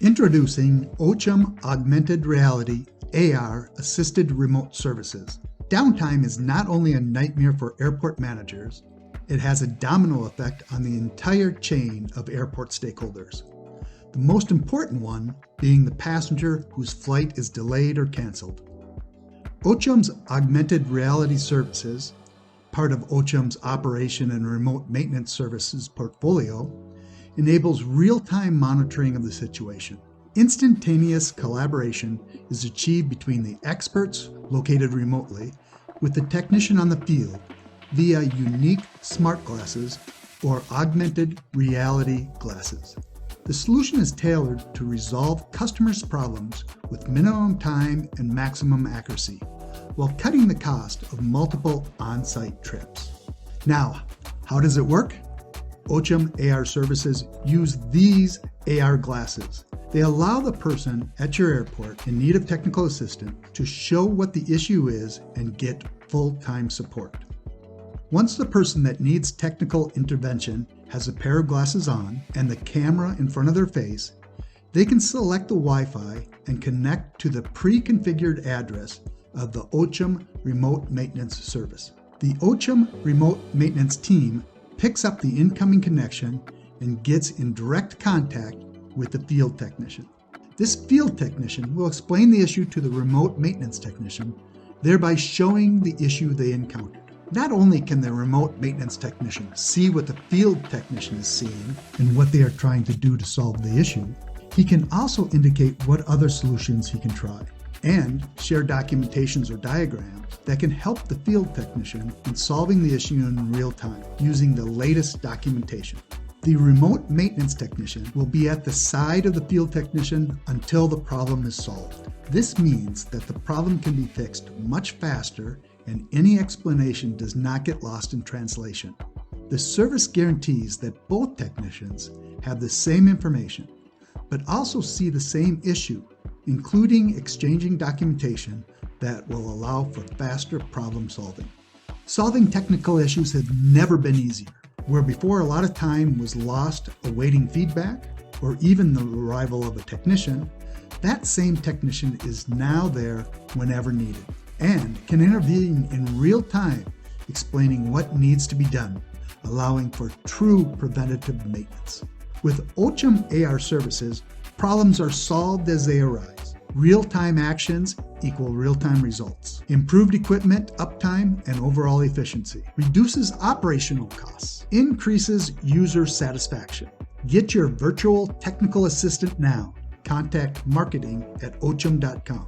Introducing OCEM Augmented Reality AR Assisted Remote Services. Downtime is not only a nightmare for airport managers, it has a domino effect on the entire chain of airport stakeholders. The most important one being the passenger whose flight is delayed or canceled. OCEM's Augmented Reality Services, part of OCEM's Operation and Remote Maintenance Services portfolio, enables real-time monitoring of the situation. Instantaneous collaboration is achieved between the experts located remotely with the technician on the field via unique smart glasses or augmented reality glasses. The solution is tailored to resolve customers' problems with minimum time and maximum accuracy, while cutting the cost of multiple on-site trips. Now, how does it work? OCEM AR services use these AR glasses. They allow the person at your airport in need of technical assistance to show what the issue is and get full-time support. Once the person that needs technical intervention has a pair of glasses on and the camera in front of their face, they can select the Wi-Fi and connect to the pre-configured address of the OCEM Remote Maintenance Service. The OCEM Remote Maintenance team picks up the incoming connection and gets in direct contact with the field technician. This field technician will explain the issue to the remote maintenance technician, thereby showing the issue they encountered. Not only can the remote maintenance technician see what the field technician is seeing and what they are trying to do to solve the issue, he can also indicate what other solutions he can try and share documentations or diagrams that can help the field technician in solving the issue in real time using the latest documentation. The remote maintenance technician will be at the side of the field technician until the problem is solved. This means that the problem can be fixed much faster and any explanation does not get lost in translation. The service guarantees that both technicians have the same information, but also see the same issue, including exchanging documentation that will allow for faster problem solving. Solving technical issues has never been easier. Where before a lot of time was lost awaiting feedback or even the arrival of a technician, that same technician is now there whenever needed and can intervene in real time, explaining what needs to be done, allowing for true preventative maintenance. With OCEM AR services, problems are solved as they arise. Real-time actions equal real-time results. Improved equipment, uptime, and overall efficiency. Reduces operational costs. Increases user satisfaction. Get your virtual technical assistant now. Contact marketing@ocem.com.